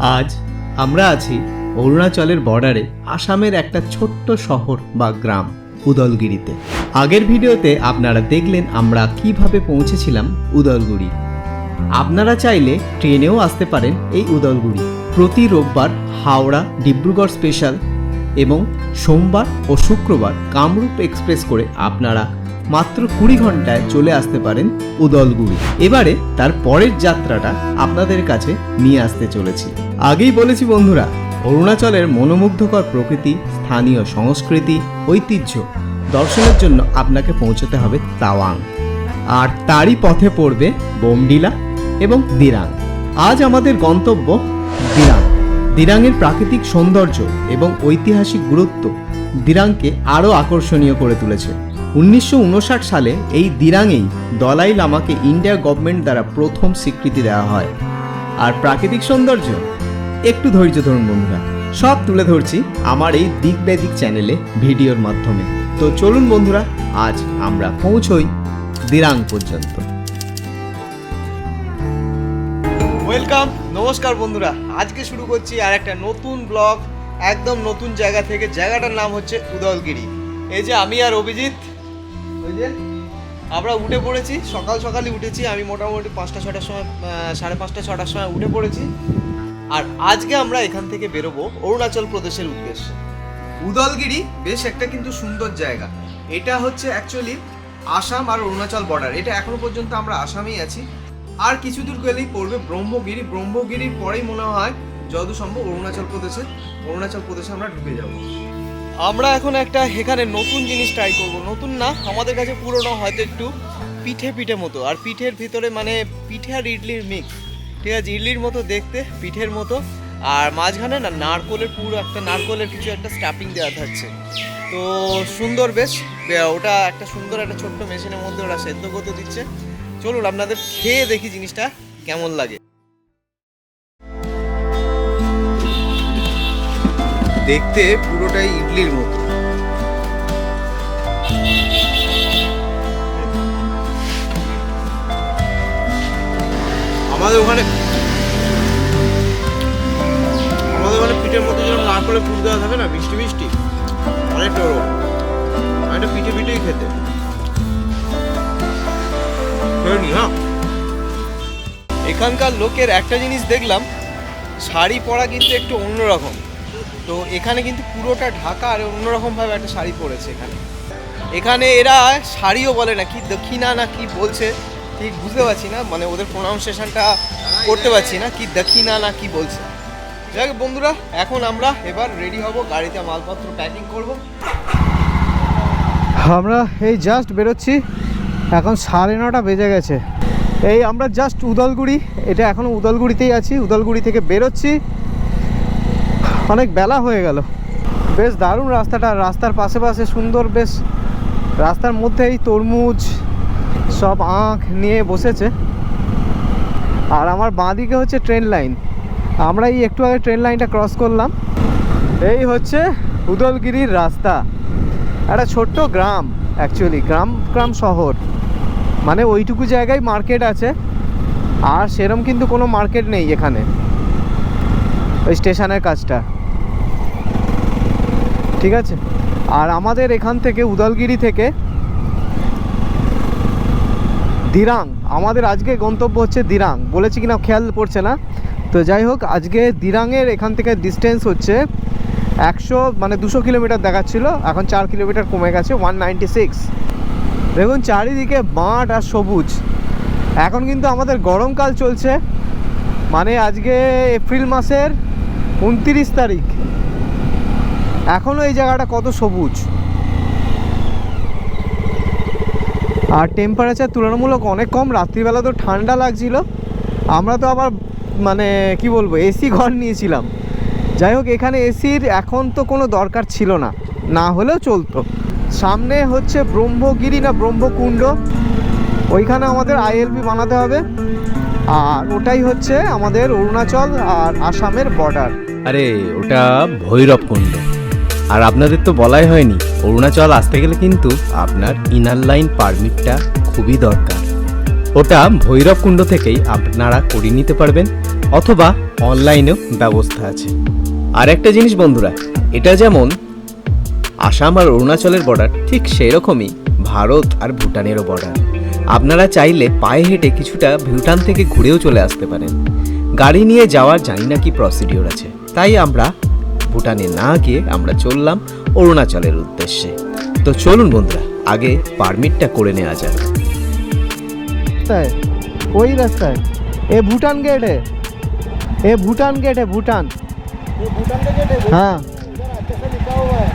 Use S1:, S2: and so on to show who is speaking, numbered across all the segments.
S1: আজ আমরা আছি অরুণাচলের বর্ডারে আসামের একটা ছোট্ট শহর বা গ্রাম উদলগিরিতে। আগের ভিডিওতে আপনারা দেখলেন আমরা কিভাবে পৌঁছেছিলাম উদলগুড়ি। আপনারা চাইলে ট্রেনেও আসতে পারেন এই উদলগুড়ি। প্রতি রোববার হাওড়া ডিব্রুগড় স্পেশাল এবং সোমবার ও শুক্রবার কামরূপ এক্সপ্রেস করে আপনারা মাত্র 20 ঘন্টায় চলে আসতে পারেন উদলগুড়ি। এবারে তার পরের যাত্রাটা আপনাদের কাছে নিয়ে আসতে চলেছি। আগেই বলেছি বন্ধুরা, অরুণাচলের মনোমুগ্ধকর প্রকৃতি, স্থানীয় সংস্কৃতি, ঐতিহ্য দর্শনের জন্য আপনাকে পৌঁছতে হবে তাওয়াং, আর তারই পথে পড়বে বোমডিলা এবং দিরাং। আজ আমাদের গন্তব্য দিরাং। দিরাংয়ের প্রাকৃতিক সৌন্দর্য এবং ঐতিহাসিক গুরুত্ব দিরাংকে আরও আকর্ষণীয় করে তুলেছে। 1959 সালে এই দিরাংয়েই দলাই লামাকে ইন্ডিয়া গভর্নমেন্ট দ্বারা প্রথম স্বীকৃতি দেওয়া হয়। আর প্রাকৃতিক সৌন্দর্য, একটু ধৈর্য ধরুন বন্ধুরা, সব তুলে ধরছি আমার এই দিকবেদিক চ্যানেলে ভিডিওর মাধ্যমে। তো চলুন বন্ধুরা, আজ আমরা পৌঁছই দিরাং পর্যন্ত। ওয়েলকাম, নমস্কার বন্ধুরা। আজকে শুরু করছি আর একটা নতুন ব্লগ, একদম নতুন জায়গা থেকে। জায়গাটার নাম হচ্ছে উদলগিরি। এই যে আমি আর অভিজিৎ, ওই যে আমরা উঠে পড়েছি। সকালই উঠেছি আমি, মোটামুটি 5টা-6টার সময়, 5:30-6টার সময় উঠে পড়েছি। আর আজকে আমরা এখান থেকে বেরোবো অরুণাচল প্রদেশের উদ্দেশ্যে। উদলগিরি বেশ একটা কিন্তু সুন্দর জায়গা। এটা হচ্ছে অ্যাকচুয়ালি আসাম আর অরুণাচল বর্ডার। এটা এখনো পর্যন্ত আমরা আসামেই আছি। আর কিছু দূর গেলেই পড়বে ব্রহ্মগিরি। ব্রহ্মগিরির পরেই মনে হয় যত সম্ভব অরুণাচল প্রদেশে আমরা ঢুকে যাব। আমরা এখন একটা এখানে নতুন জিনিস ট্রাই করব। নতুন না, আমাদের কাছে পুরনো, হয়তো একটু পিঠে মতো। আর পিঠের ভিতরে মানে পিঠে আর ইডলির মিক্স, ঠিক আছে, ইডলির মতো দেখতে, পিঠের মতো। আর মাঝখানে না নারকোলের, পুরো একটা নারকোলের কিছু একটা স্ট্যাপিং দেওয়া থাকছে। তো সুন্দর বেশ, ওটা একটা সুন্দর একটা ছোট্ট মেশিনের মধ্যে ওরা সেদ্ধ করতে দিচ্ছে। চলুন আপনাদের খেয়ে দেখি জিনিসটা কেমন লাগে। দেখতে পুরোটাই ইডলির মতো। আমাদের ওখানে পিঠের মধ্যে যেরকম নারকলের পুর দেওয়া থাকে না, মিষ্টি, অনেকটা ওরকম, অনেকটা পিঠেই খেতে। হ্যাঁ, এখানকার লোকের একটা জিনিস দেখলাম, শাড়ি পরা কিন্তু একটু অন্যরকম। তো এখানে কিন্তু পুরোটা ঢাকা আর অন্যরকমভাবে একটা শাড়ি পরেছে এখানে এরা শাড়িও বলে না, কি দক্ষিণা না কি বলছে ঠিক বুঝতে পারছি না, মানে ওদের প্রোনাউন্সিয়েশনটা করতে পারছি না, কি দক্ষিণা না কি বলছে। যাই হোক বন্ধুরা, এখন আমরা এবার রেডি হব, গাড়িতে মালপত্র প্যাকিং করব। আমরা এই জাস্ট বেরোচ্ছি, এখন 9:30 বেজে গেছে। এই আমরা জাস্ট উদলগুড়ি, এটা এখনও উদলগুড়িতেই আছি। উদলগুড়ি থেকে বেরোচ্ছি, অনেক বেলা হয়ে গেল। বেশ দারুণ রাস্তাটা, রাস্তার পাশে সুন্দর, বেশ রাস্তার মধ্যে এই তরমুজ সব আখ নিয়ে বসেছে। আর আমার বাঁদিকে হচ্ছে ট্রেন লাইন। আমরা এই একটু আগে ট্রেন লাইনটা ক্রস করলাম। এই হচ্ছে উদলগিরির রাস্তা। একটা ছোট্ট গ্রাম, অ্যাকচুয়ালি গ্রাম শহর, মানে ওইটুকু জায়গায় মার্কেট আছে। আর সেরম কিন্তু কোনো মার্কেট নেই এখানে, ওই স্টেশনের কাজটা, ঠিক আছে। আর আমাদের এখান থেকে উদলগিরি থেকে দিরাং, আমাদের আজকে গন্তব্য হচ্ছে দিরাং। বলেছি কিনা খেয়াল পড়ছে না। তো যাই হোক, আজকে দিরাংয়ের এখান থেকে ডিস্টেন্স হচ্ছে 200 কিলোমিটার দেখাচ্ছিল, এখন 4 কিলোমিটার কমে গেছে, 196। দেখুন চারিদিকে মাঠ আর সবুজ। এখন কিন্তু আমাদের গরমকাল চলছে, মানে আজকে এপ্রিল মাসের 29 তারিখ। এখনও এই জায়গাটা কত সবুজ। আর টেম্পারেচার তুলনামূলক অনেক কম। রাত্রিবেলা তো ঠান্ডা লাগছিল, আমরা তো আবার মানে কি বলবো, এসি ঘর নিয়েছিলাম। যাই হোক, এখানে এসির এখন তো কোনো দরকার ছিল না, না হলেও চলতো। সামনে হচ্ছে ব্রহ্মগিরি না ব্রহ্মকুণ্ড, ওইখানে আমাদের আইএলপি বানাতে হবে। আর ওটাই হচ্ছে আমাদের অরুণাচল আর আসামের বর্ডার।
S2: আরে ওটা ভৈরব কুণ্ড। আর আপনাদের তো বলাই হয়নি, অরুণাচল আসতে গেলে কিন্তু আপনার ইনার লাইন পারমিটটা খুবই দরকার। ওটা ভৈরব কুণ্ড থেকেই আপনারা করে নিতে পারবেন। অথবা অনলাইনেও ব্যবস্থা আছে। আর একটা জিনিস বন্ধুরা, এটা যেমন আসাম আর অরুণাচলের বর্ডার, ঠিক সেই রকমই ভারত আর ভুটানেরও বর্ডার। আপনারা চাইলে পায়ে হেঁটে কিছুটা ভুটান থেকে ঘুরেও চলে আসতে পারেন। গাড়ি নিয়ে যাওয়ার জানি না কি প্রসিডিওর আছে, তাই আমরা ভুটানে না গিয়ে আমরা চললাম অরুণাচলের উদ্দেশ্যে। তো চলুন বন্ধুরা, আগে পারমিটটা করে নেওয়া যাক।
S1: वही रास्ता है, ये भूटान गेट है, ये भूटान गेट है, भूटान।
S3: ये भूटान का गेट है।
S1: हाँ
S3: उधर अच्छा से लिखा हुआ है,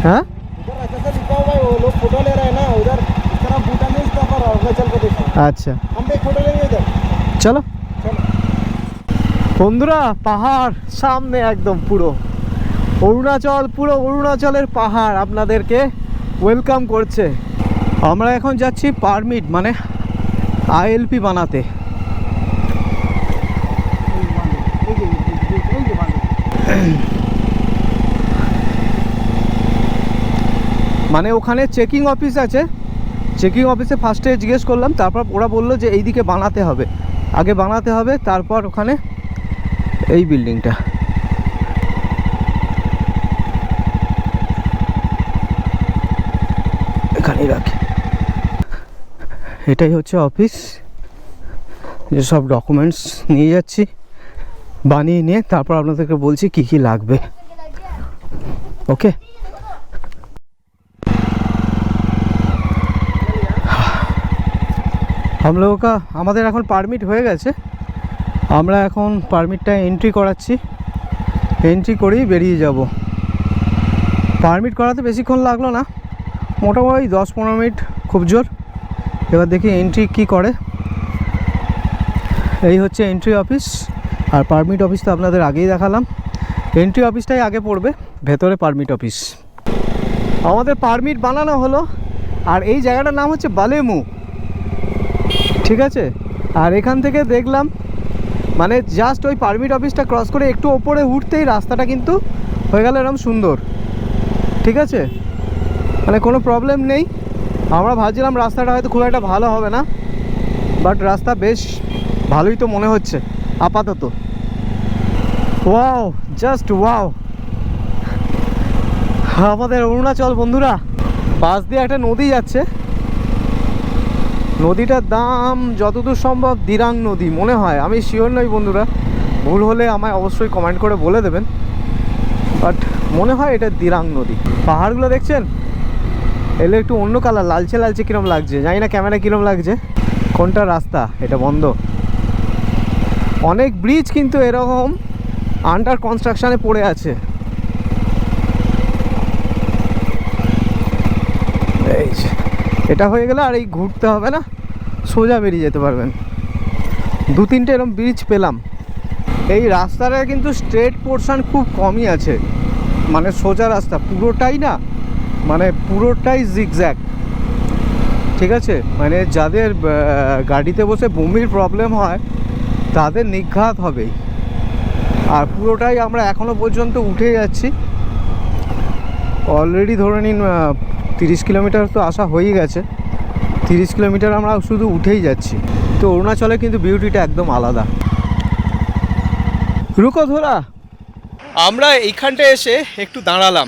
S1: हाँ
S3: उधर अच्छा से लिखा हुआ है। वो लोग फोटो ले रहे हैं ना, उधर इस तरफ भूटान है, इस तरफ अरुणाचल प्रदेश है।
S1: अच्छा
S3: हम भी एक फोटो लेंगे इधर।
S1: चलो।
S3: चलो।
S1: বন্ধুরা পাহাড় সামনে একদম পুরো অরুণাচল, পুরো অরুণাচলের পাহাড় আপনাদেরকে ওয়েলকাম করছে। আমরা এখন যাচ্ছি পারমিট মানে আইএলপি বানাতে। মানে ওখানে চেকিং অফিস আছে, চেকিং অফিসে ফার্স্টে জিজ্ঞেস করলাম, তারপর ওরা বললো যে এইদিকে বানাতে হবে, আগে বানাতে হবে, তারপর ওখানে এই বিল্ডিংটা। এখানেই রাখি, এটাই হচ্ছে অফিস। যে সব ডকুমেন্টস নিয়ে যাচ্ছি, বানিয়ে নিয়ে তারপর আপনাদেরকে বলছি কি কি লাগবে। ওকে, আমাদের এখন পারমিট হয়ে গেছে। আমরা এখন পারমিটটা এন্ট্রি করাচ্ছি, এন্ট্রি করেই বেরিয়ে যাব। পারমিট করাতে বেশিক্ষণ লাগলো না, মোটামুটি 10-15 মিনিট খুব জোর। এবার দেখি এন্ট্রি কি করে। এই হচ্ছে এন্ট্রি অফিস, আর পারমিট অফিস তো আপনাদের আগেই দেখালাম। এন্ট্রি অফিসটাই আগে পড়বে, ভেতরে পারমিট অফিস। আমাদের পারমিট বানানো হলো, আর এই জায়গাটার নাম হচ্ছে বালেমু, ঠিক আছে। আর এখান থেকে দেখলাম মানে জাস্ট ওই পারমিট অফিসটা ক্রস করে একটু ওপরে উঠতেই রাস্তাটা কিন্তু হয়ে গেল এরকম সুন্দর, ঠিক আছে। মানে কোনো প্রবলেম নেই। আমরা ভাবছিলাম রাস্তাটা হয়তো খুব একটা ভালো হবে না, বাট রাস্তা বেশ ভালোই তো মনে হচ্ছে আপাতত। Wow, just wow. আমাদের অরুণাচল বন্ধুরা, পাশ দিয়ে একটা নদী যাচ্ছে। নদীটার নাম যতদূর সম্ভব দিরাং নদী মনে হয়, আমি শিওর নই বন্ধুরা, ভুল হলে আমায় অবশ্যই কমেন্ট করে বলে দেবেন, বাট মনে হয় এটা দিরাং নদী। পাহাড়গুলো দেখছেন, এলে একটু অন্য কালার, লালচে লালচে কীরকম লাগছে জানি না, ক্যামেরা কীরকম লাগছে। কোনটা রাস্তা, এটা বন্ধ। অনেক ব্রিজ কিন্তু এরকম আন্ডার কনস্ট্রাকশানে পড়ে আছে। এই এটা হয়ে গেলে আর এই ঘুরতে হবে না, সোজা বেরিয়ে যেতে পারবেন। 2-3টে এরকম ব্রিজ পেলাম। এই রাস্তাটা কিন্তু স্ট্রেট পোর্শন খুব কমই আছে, মানে সোজা রাস্তা পুরোটাই না, মানে পুরোটাই জিগজ্যাগ, ঠিক আছে। মানে যাদের গাড়িতে বসে বমির প্রবলেম হয় তাদের নিঘাত হবেই। আর পুরোটাই আমরা এখনও পর্যন্ত উঠে যাচ্ছি। অলরেডি ধরে নিন 30 কিলোমিটার তো আসা হয়ে গেছে, 30 কিলোমিটার আমরা শুধু উঠেই যাচ্ছি। তো অরুণাচলে কিন্তু বিউটিটা একদম আলাদা। রুকো ধরা, আমরা এইখানটা এসে একটু দাঁড়ালাম।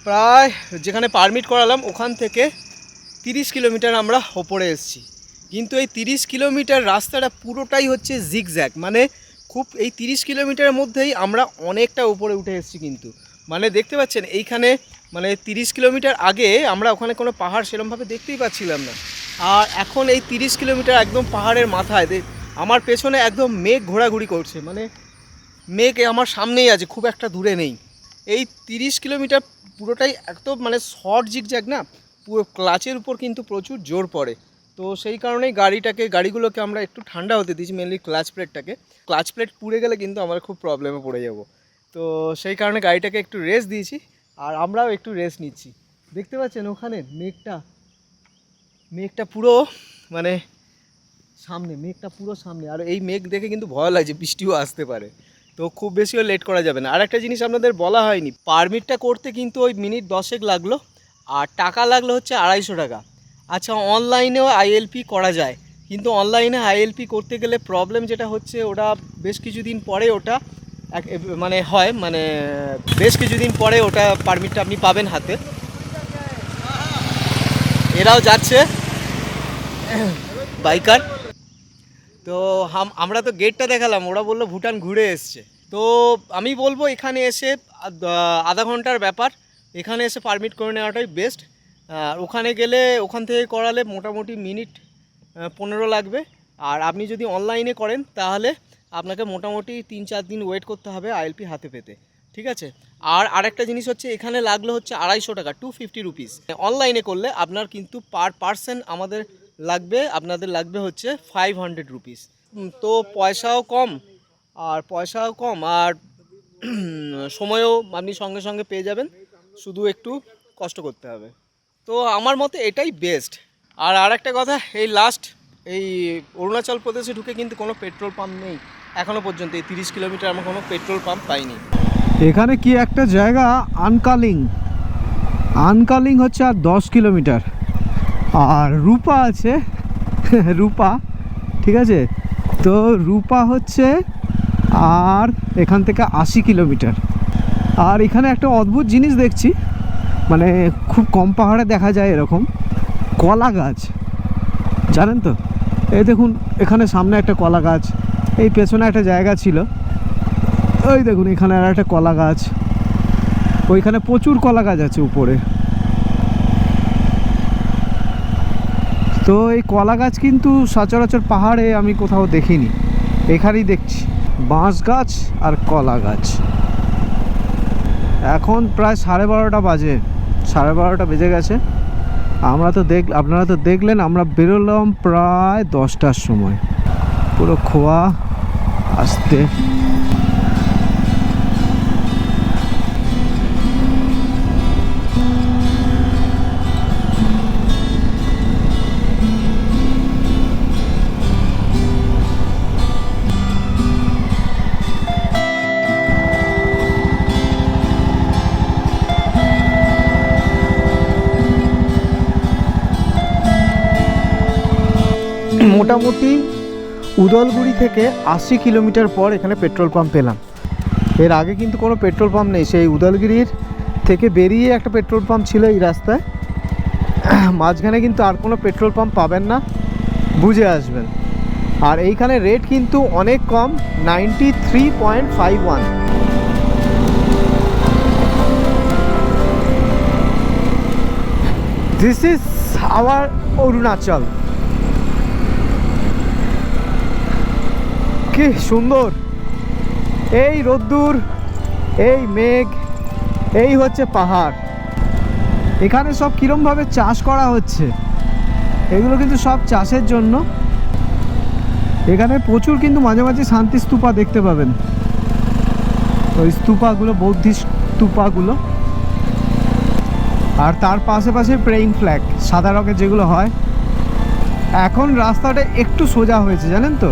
S1: প্রায় যেখানে পারমিট করালাম ওখান থেকে 30 কিলোমিটার আমরা ওপরে এসেছি, কিন্তু এই 30 কিলোমিটার রাস্তাটা পুরোটাই হচ্ছে জিগজ্যাগ। মানে খুব এই 30 কিলোমিটারের মধ্যেই আমরা অনেকটা উপরে উঠে এসেছি কিন্তু। মানে দেখতে পাচ্ছেন এইখানে, মানে 30 কিলোমিটার আগে আমরা ওখানে কোনো পাহাড় সেরকমভাবে দেখতেই পাচ্ছিলাম না, আর এখন এই 30 কিলোমিটার একদম পাহাড়ের মাথায়। আমার পেছনে একদম মেঘ ঘোরাঘুরি করছে, মানে মেঘ আমার সামনেই আছে, খুব একটা দূরে নেই। এই 30 কিলোমিটার পুরোটাই একদম মানে শর্ট জিগজ্যাগ না, পুরো ক্লাচের উপর কিন্তু প্রচুর জোর পড়ে। তো সেই কারণেই গাড়িগুলোকে আমরা একটু ঠান্ডা হতে দিয়েছি, মেনলি ক্লাচ প্লেটটাকে। ক্লাচ প্লেট পুড়ে গেলে কিন্তু আমরা খুব প্রবলেমে পড়ে যাব। তো সেই কারণে গাড়িটাকে একটু রেস্ট দিয়েছি, আর আমরাও একটু রেস্ট নিচ্ছি। দেখতে পাচ্ছেন ওখানে মেঘটা পুরো মানে সামনে, মেঘটা পুরো সামনে। আর এই মেঘ দেখে কিন্তু ভয় লাগছে, বৃষ্টিও আসতে পারে। তো খুব বেশিও লেট করা যাবে না। আর একটা জিনিস আপনাদের বলা হয়নি, পারমিটটা করতে কিন্তু ওই মিনিট 10 লাগলো, আর টাকা লাগলো হচ্ছে 250 টাকা। আচ্ছা, অনলাইনেও আইএলপি করা যায়, কিন্তু অনলাইনে আইএলপি করতে গেলে প্রবলেম যেটা হচ্ছে, ওটা বেশ কিছুদিন পরে ওটা বেশ কিছুদিন পরে ওটা পারমিটটা আপনি পাবেন হাতে। এরাও যাচ্ছে বাইকার। তো আমরা তো গেটটা দেখালাম, ওরা বললো ভুটান ঘুরে এসছে। তো আমি বলবো এখানে এসে আধা ঘন্টার ব্যাপার, এখানে এসে পারমিট করে নেওয়াটাই বেস্ট। ওখানে গেলে ওখান থেকে করালে মোটামুটি মিনিট 15 লাগবে। আর আপনি যদি অনলাইনে করেন তাহলে আপনাকে মোটামুটি 3-4 দিন ওয়েট করতে হবে আইএলপি হাতে পেতে, ঠিক আছে। আর আরেকটা জিনিস হচ্ছে, এখানে লাগলো হচ্ছে 250 টাকা, 250 রুপিস। অনলাইনে করলে আপনার কিন্তু পার পার্সন আপনাদের লাগবে হচ্ছে 500 রুপিস। তো পয়সাও কম আর সময়ও আপনি সঙ্গে সঙ্গে পেয়ে যাবেন, শুধু একটু কষ্ট করতে হবে। তো আমার মতে এটাই বেস্ট। আর আরেকটা কথা, এই অরুণাচল প্রদেশে ঢুকে কিন্তু কোনো পেট্রোল পাম্প নেই এখনও পর্যন্ত। এই 30 কিলোমিটার আমরা কোনো পেট্রোল পাম্প পাইনি।
S3: এখানে কি একটা জায়গা আনকালিং হচ্ছে আর 10 কিলোমিটার। আর রূপা আছে রূপা, ঠিক আছে। তো রূপা হচ্ছে আর এখান থেকে 80 কিলোমিটার। আর এখানে একটা অদ্ভুত জিনিস দেখছি, মানে খুব কম পাহাড়ে দেখা যায় এরকম কলা গাছ, জানেন তো? এই দেখুন এখানে সামনে একটা কলা গাছ, এই পেছনে একটা জায়গা ছিল, ওই দেখুন এখানে আর একটা কলা গাছ, ওইখানে প্রচুর কলা গাছ আছে উপরে। তো এই কলা গাছ কিন্তু সচরাচর পাহাড়ে আমি কোথাও দেখিনি, এখানেই দেখছি বাঁশ গাছ আর কলা গাছ। এখন প্রায় 12:30 বাজে, 12:30 বেজে গেছে। আপনারা তো দেখলেন আমরা বেরোলাম প্রায় 10টার সময়, পুরো খোয়া আসতে। মোটামুটি উদলগুড়ি থেকে 80 কিলোমিটার পর এখানে পেট্রোল পাম্প পেলাম। এর আগে কিন্তু কোনো পেট্রোল পাম্প নেই। সেই উদলগিরির থেকে বেরিয়ে একটা পেট্রোল পাম্প ছিল এই রাস্তায়, মাঝখানে কিন্তু আর কোনো পেট্রোল পাম্প পাবেন না, বুঝে আসবেন। আর এইখানে রেট কিন্তু অনেক কম, 93.51। This is our Arunachal. কি সুন্দর, এই রোদ্দুর, এই মেঘ, এই হচ্ছে পাহাড়। এখানে সব কীরমভাবে চাষ করা হচ্ছে, এগুলো কিন্তু সব চাষের জন্য। এখানে প্রচুর কিন্তু মাঝে মাঝে শান্তি স্তূপা দেখতে পাবেন, ওই স্তূপাগুলো, বৌদ্ধিস্ট স্তূপাগুলো। আর তার পাশে পাশে প্রেইং ফ্ল্যাগ সাদা রঙের যেগুলো হয়। এখন রাস্তাটা একটু সোজা হয়েছে, জানেন তো,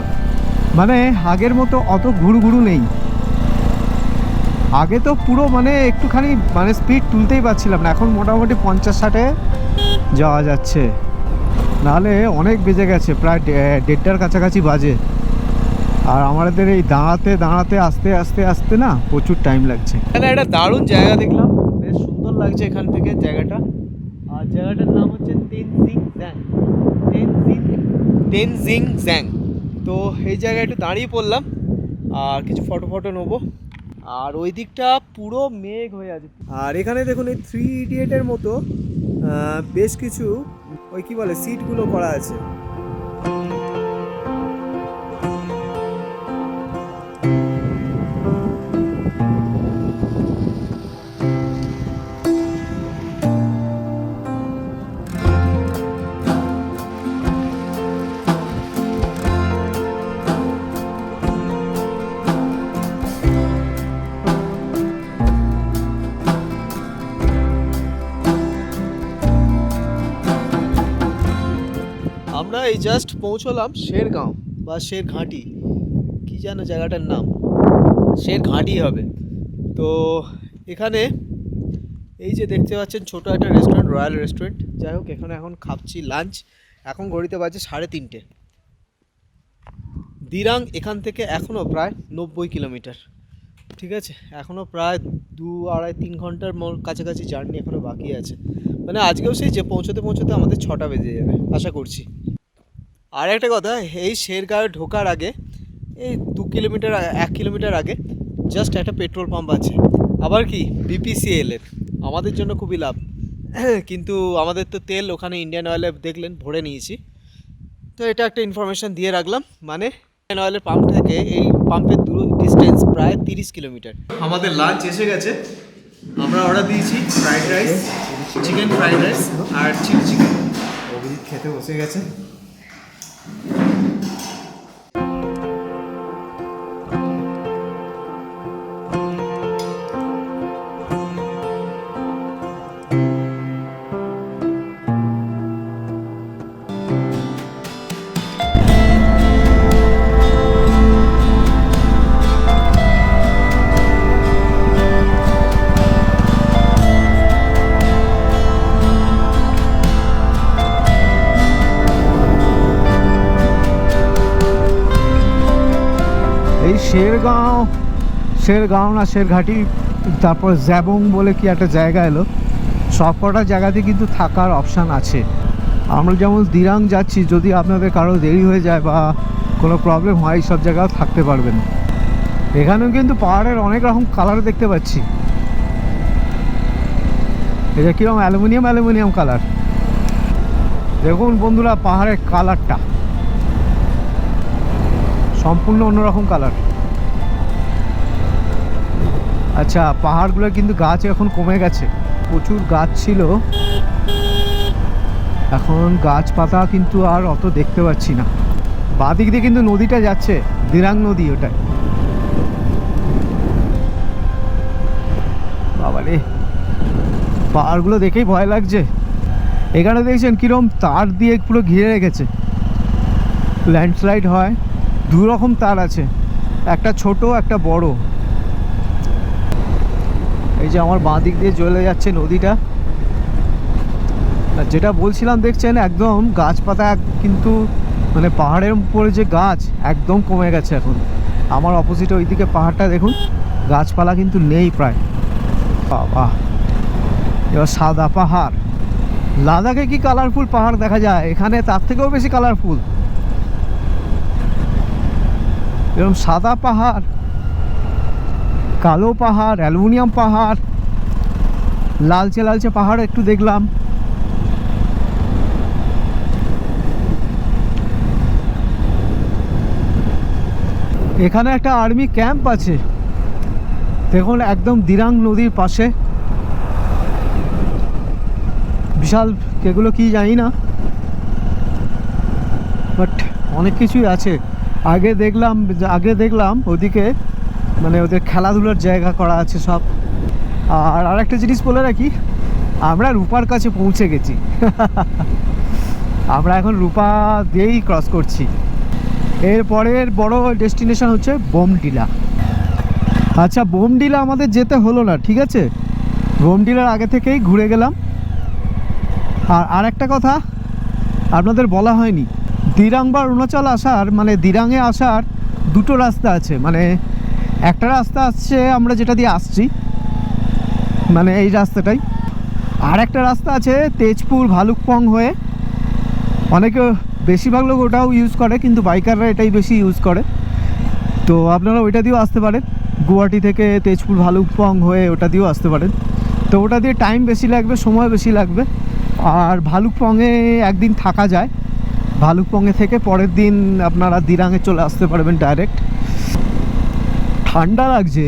S3: মানে আগের মতো অত ঘুরু নেই। আগে তো পুরো মানে একটুখানি মানে স্পিড তুলতেই পারছিলাম না, এখন মোটামুটি 50-60-এ যাওয়া যাচ্ছে। নাহলে অনেক বেজে গেছে, প্রায় 1:30টার কাছাকাছি বাজে। আর আমাদের এই দাঁড়াতে আস্তে না প্রচুর টাইম লাগছে।
S1: এখানে একটা দারুণ জায়গা দেখলাম, বেশ সুন্দর লাগছে এখান থেকে জায়গাটা। আর জায়গাটার নাম হচ্ছে তেনজিং জ্যাং। তো এই জায়গায় একটু দাঁড়িয়ে পড়লাম আর কিছু ফটো নেবো। আর ওই দিকটা পুরো মেঘ হয়ে আছে। আর এখানে দেখুন এই 3 ইডিয়েটের মতো বেশ কিছু ওই কি বলে সিটগুলো করা আছে। আমরা এই জাস্ট পৌঁছলাম শেরগাঁও বা শেরঘাটি, কি যেন জায়গাটার নাম, শেরঘাটি হবে। তো এখানে এই যে দেখতে পাচ্ছেন ছোটো একটা রেস্টুরেন্ট, রয়্যাল রেস্টুরেন্ট। যাই হোক, এখানে এখন খাচ্ছি লাঞ্চ। এখন ঘড়িতে বাজে 3:30।
S3: দিরাং এখান থেকে এখনও প্রায় 90 কিলোমিটার, ঠিক আছে, এখনও প্রায় 2-2.5-3 ঘন্টার কাছাকাছি জার্নি এখনও বাকি আছে। মানে আজকেও সেই যে পৌঁছতে পৌঁছতে আমাদের 6টা বেজে যাবে আশা করছি। আর একটা কথা, এই শেরগাঁও ঢোকার আগে এই 2 কিলোমিটার 1 কিলোমিটার আগে জাস্ট একটা পেট্রোল পাম্প আছে, আবার কি বিপিসিএলের, আমাদের জন্য খুবই লাভ। কিন্তু আমাদের তো তেল ওখানে ইন্ডিয়ান অয়েলে দেখলেন ভরে নিয়েছি, তো এটা একটা ইনফরমেশান দিয়ে রাখলাম। মানে ইন্ডিয়ান অয়েলের পাম্প থেকে এই পাম্পের ডিস্টেন্স প্রায় 30 কিলোমিটার। আমাদের লাঞ্চ এসে গেছে, আমরা অর্ডার দিয়েছি fried rice, chicken fried rice আর চিলি চিকেন। অভিজিৎ খেতে বসে গেছে। এই শেরগাঁও না শেরঘাটি, তারপর জ্যাবং বলে কি একটা জায়গা এলো, সব কটা জায়গাতে কিন্তু থাকার অপশান আছে। আমরা যেমন দিরাং যাচ্ছি, যদি আপনাদের কারো দেরি হয়ে যায় বা কোনো প্রবলেম হয়, সব জায়গাও থাকতে পারবেন। এখানেও কিন্তু পাহাড়ের অনেক রকম কালার দেখতে পাচ্ছি। এটা কীরকম অ্যালুমিনিয়াম কালার, দেখুন বন্ধুরা পাহাড়ের কালারটা সম্পূর্ণ অন্যরকম কালার। আচ্ছা, পাহাড়গুলো কিন্তু গাছ এখন কমে গেছে, প্রচুর গাছ ছিল, এখন গাছপাতা কিন্তু আর অত দেখতে পাচ্ছি না। বাদিক দিয়ে কিন্তু নদীটা যাচ্ছে, দিরাং নদী ওটা। বাবারে, পাহাড়গুলো দেখেই ভয় লাগছে। এখানে দেখছেন কিরম তার দিয়ে পুরো ঘিরে রেখেছে, ল্যান্ডস্লাইড হয়, দু রকম তার আছে, একটা ছোট একটা বড়। এই যে আমার বাঁ দিক দিয়ে চলে যাচ্ছে নদীটা। আর যেটা বলছিলাম দেখছেন একদম গাছপাতা কিন্তু, মানে পাহাড়ের উপরে যে গাছ একদম কমে গেছে এখন। আমার অপোজিটে ওইদিকে পাহাড়টা দেখুন, গাছপালা কিন্তু নেই প্রায়। বাবা, এবার সাদা পাহাড়। লাদাখে কি কালারফুল পাহাড় দেখা যায়, এখানে তার থেকেও বেশি কালারফুল। এরকম সাদা পাহাড়, কালো পাহাড়, অ্যালুমিনিয়াম পাহাড়, লালচে লালচে পাহাড় একটু দেখলাম। এখানে একটা আর্মি ক্যাম্প আছে দেখুন, একদম দিরাং নদীর পাশে। বিশাল, এগুলো কি জানি না, বাট অনেক কিছুই আছে। আগে দেখলাম ওদিকে মানে ওদের খেলাধুলার জায়গা করা আছে সব। আর আরেকটা জিনিস বলে রাখি, আমরা রূপার কাছে পৌঁছে গেছি। আমরা এখন রূপা দিয়েই ক্রস করছি। এরপরের বড় ডেস্টিনেশন হচ্ছে বোমডিলা। আচ্ছা, বোমডিলা আমাদের যেতে হলো না, ঠিক আছে, বোমডিলার আগে থেকেই ঘুরে গেলাম। আর আরেকটা কথা আপনাদের বলা হয়নি, দিরাং বা অরুণাচল আসার, মানে দিরাংয়ে আসার দুটো রাস্তা আছে। মানে একটা রাস্তা আসছে আমরা যেটা দিয়ে আসছি, মানে এই রাস্তাটাই। আর একটা রাস্তা আছে তেজপুর ভালুকপং হয়ে, অনেকে বেশিরভাগ লোক ওটাও ইউজ করে, কিন্তু বাইকাররা এটাই বেশি ইউজ করে। তো আপনারা ওইটা দিয়েও আসতে পারেন, গুয়াহাটি থেকে তেজপুর ভালুকপং হয়ে ওটা দিয়েও আসতে পারেন। তো ওটা দিয়ে টাইম বেশি লাগবে, সময় বেশি লাগবে। আর ভালুকপংয়ে একদিন থাকা যায়, ভালুকপংয়ে থেকে পরের দিন আপনারা দিরাংয়ে চলে আসতে পারবেন ডাইরেক্ট। ঠান্ডা লাগছে,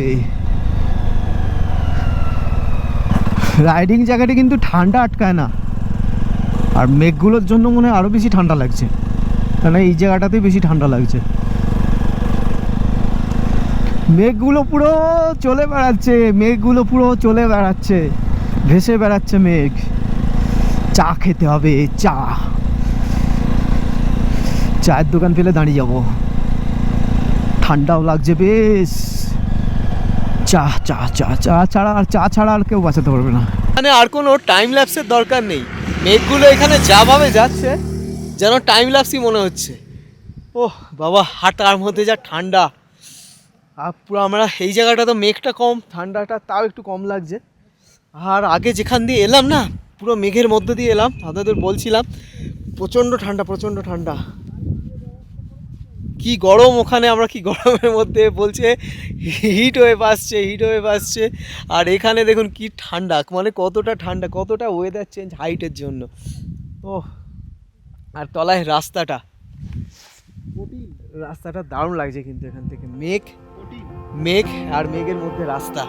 S3: রাইডিং জায়গাটি কিন্তু ঠান্ডা আটকায় না। আর মেঘগুলোর জন্য মনে হয় আরও বেশি ঠান্ডা লাগছে, কারণ এই জায়গাটাতেই বেশি ঠান্ডা লাগছে। মেঘগুলো পুরো চলে বেড়াচ্ছে, ভেসে বেড়াচ্ছে মেঘ। চা খেতে হবে, চায়ের দোকান পেলে দাঁড়িয়ে যাবো, ঠান্ডাও লাগছে বেশ। চা ছাড়া আর কেউ বাঁচাতে পারবে না। মানে আর কোনো টাইম ল্যাপসের দরকার নেই, মেঘগুলো এখানে যাভাবে যাচ্ছে যেন টাইম ল্যাপসই মনে হচ্ছে।
S1: ওহ বাবা, হাঁটার মধ্যে যা ঠান্ডা। আর পুরো আমরা এই জায়গাটা তো মেঘটা কম, ঠান্ডাটা তাও একটু কম লাগছে। আর আগে যেখান দিয়ে এলাম না, পুরো মেঘের মধ্য দিয়ে এলাম, আপনাদের বলছিলাম প্রচণ্ড ঠান্ডা, প্রচণ্ড ঠান্ডা। কি গরম ওখানে, আমরা কি গরমের মধ্যে বলছে হিট ওয়েভ আসছে, হিট ওয়েভ আসছে। আর এখানে দেখুন কি ঠান্ডা, মানে কতটা ঠান্ডা, কতটা ওয়েদার চেঞ্জ হাইটের জন্য। ওহ, আর তলায় রাস্তাটা, রাস্তাটা দারুণ লাগছে কিন্তু এখান থেকে মেঘ মেঘ আর মেঘের মধ্যে রাস্তা।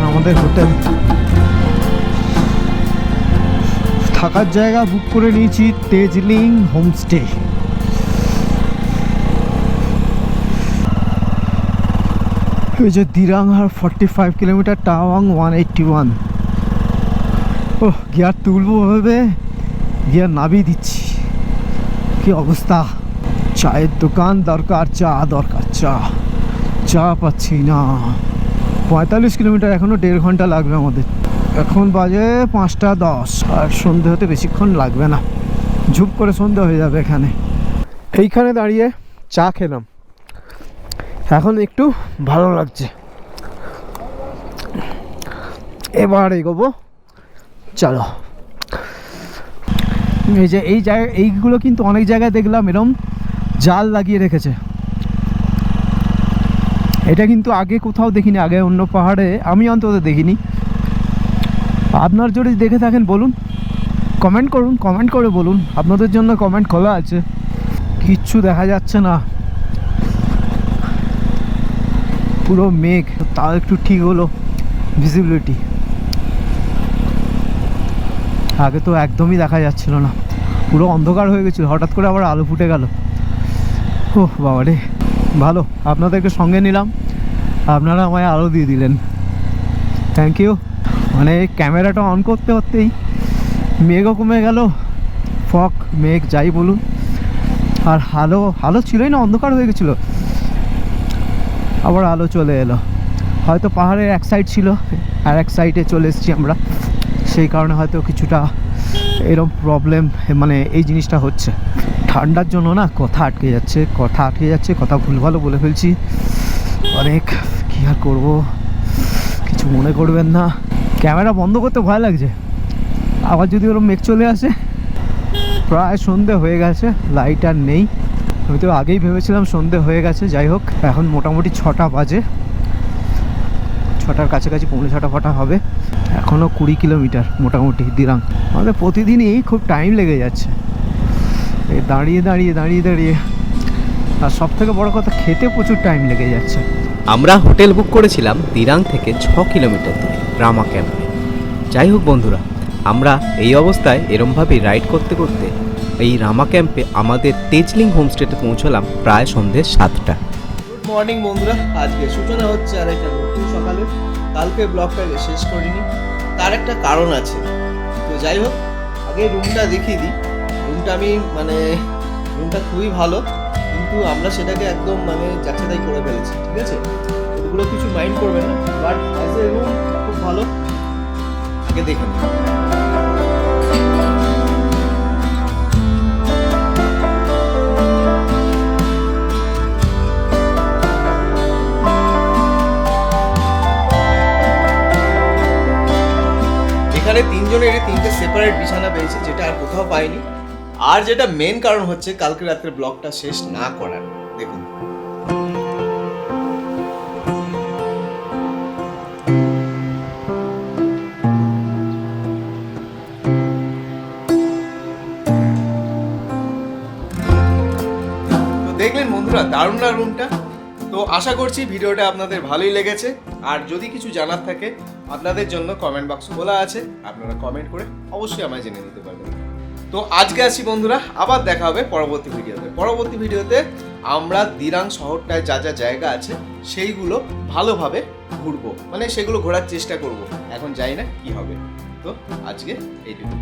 S3: আমাদের হোটেল থাকার জায়গা বুক করে নিয়েছি তেজলিং হোমস্টে। এই যে দিরাং আর 45 কিলোমিটার, টাওয়াং 181। ও গিয়ার তুলবো ভাবে গিয়ার নামিয়ে দিচ্ছি। কি অবস্থা, চায়ের দোকান দরকার, চা দরকার, চা পাচ্ছি না। 45 কিলোমিটার, এখনও 1.5 ঘন্টা লাগবে আমাদের। এখন বাজে 5:10, আর সন্ধে হতে বেশিক্ষণ লাগবে না, ঝুপ করে সন্ধে হয়ে যাবে এখানে। এইখানে দাঁড়িয়ে চা খেলাম, এখন একটু ভালো লাগছে। এবার এগোবো, চলো। এই যে এই জায়গা, এইগুলো কিন্তু অনেক জায়গায় দেখলাম এরম জাল লাগিয়ে রেখেছে। এটা কিন্তু আগে কোথাও দেখিনি, আগে অন্য পাহাড়ে আমি অন্তত দেখিনি। আপনার যদি দেখে থাকেন বলুন, কমেন্ট করুন, কমেন্ট করে বলুন। আপনাদের জন্য কমেন্ট খোলা আছে। কিচ্ছু দেখা যাচ্ছে না, পুরো মেঘ। তাও একটু ঠিক হলো ভিজিবিলিটি, আগে তো একদমই দেখা যাচ্ছিল না, পুরো অন্ধকার হয়ে গেছিলো। হঠাৎ করে আবার আলো ফুটে গেল। ওহ বাবা রে, ভালো আপনাদেরকে সঙ্গে নিলাম, আপনারা আমায় আলো দিয়ে দিলেন, থ্যাংক ইউ। মানে ক্যামেরাটা অন করতে করতেই মেঘও কমে গেল, ফগ মেঘ যাই বলুন। আর আলো ছিলই না, অন্ধকার হয়ে গেছিলো, আবার আলো চলে এলো। হয়তো পাহাড়ের এক সাইড ছিল, আর এক সাইডে চলে এসেছি আমরা, সেই কারণে হয়তো কিছুটা এরকম প্রবলেম, মানে এই জিনিসটা হচ্ছে। ঠান্ডার জন্য না কথা আটকে যাচ্ছে, কথা ভুলভালও বলে ফেলছি অনেক। কী আর করবো, কিছু মনে করবেন না। ক্যামেরা বন্ধ করতে ভয় লাগছে, আবার যদি ওরকম মেঘ চলে আসে। প্রায় সন্ধে হয়ে গেছে, লাইট আর নেই। আমি তো আগেই ভেবেছিলাম সন্ধে হয়ে গেছে, যাই হোক এখন মোটামুটি 6টা বাজে, 6টার কাছাকাছি, 6:45 ফটা হবে। এখনও 20 কিলোমিটার মোটামুটি দিরাং। আমাদের প্রতিদিনই খুব টাইম লেগে যাচ্ছে এই দাঁড়িয়ে। আর সব থেকে বড় কথা, খেতে প্রচুর টাইম লেগে যাচ্ছে।
S2: আমরা হোটেল বুক করেছিলাম দিরাং থেকে 6 কিলোমিটার দূরে রামা ক্যাম্পে। যাই হোক বন্ধুরা, আমরা এই অবস্থায় এরমভাবেই রাইড করতে করতে এই রামা ক্যাম্পে আমাদের তেজলিং হোমস্টেতে পৌঁছলাম প্রায় সন্ধ্যে 7টা।
S1: গুড মর্নিং বন্ধুরা, আজকে সূচনা হচ্ছে আর একটা নতুন সকালে। কালকে ব্লগটা শেষ করিনি, তার একটা কারণ আছে। তো যাই হোক, আগে রুমটা দেখিয়ে দিই। রুমটা খুবই ভালো, কিন্তু আমরা সেটাকে একদম যাচাই করে ফেলেছি, ঠিক আছে? ওগুলো কিছু মাইন্ড করবে না, বাট অ্যাজ এ রুম খুব ভালো। আগে দেখে নিই। এখানে 3 জনের 3টে সেপারেট বিছানা পেয়েছে, যেটা আর কোথাও পাইনি। আর যেটা মেন কারণ হচ্ছে কালকে রাতের ব্লগটা শেষ না করার। দেখুন, তো দেখলেন বন্ধুরা, দারুণ না রুমটা? তো তো আশা করছি ভিডিওটা আপনাদের ভালোই লেগেছে। আর যদি কিছু জানার থাকে আপনাদের জন্য কমেন্ট বক্স খোলা আছে, আপনারা কমেন্ট করে অবশ্যই আমায় জেনে নিতে পারবেন। তো আজকে আসি বন্ধুরা, আবার দেখা হবে পরবর্তী ভিডিওতে। পরবর্তী ভিডিওতে আমরা দিরাং শহরটায় যা যা জায়গা আছে সেইগুলো ভালোভাবে ঘুরবো, মানে সেগুলো ঘোরার চেষ্টা করব। এখন জানি না কি হবে। তো আজকে এইটুকু।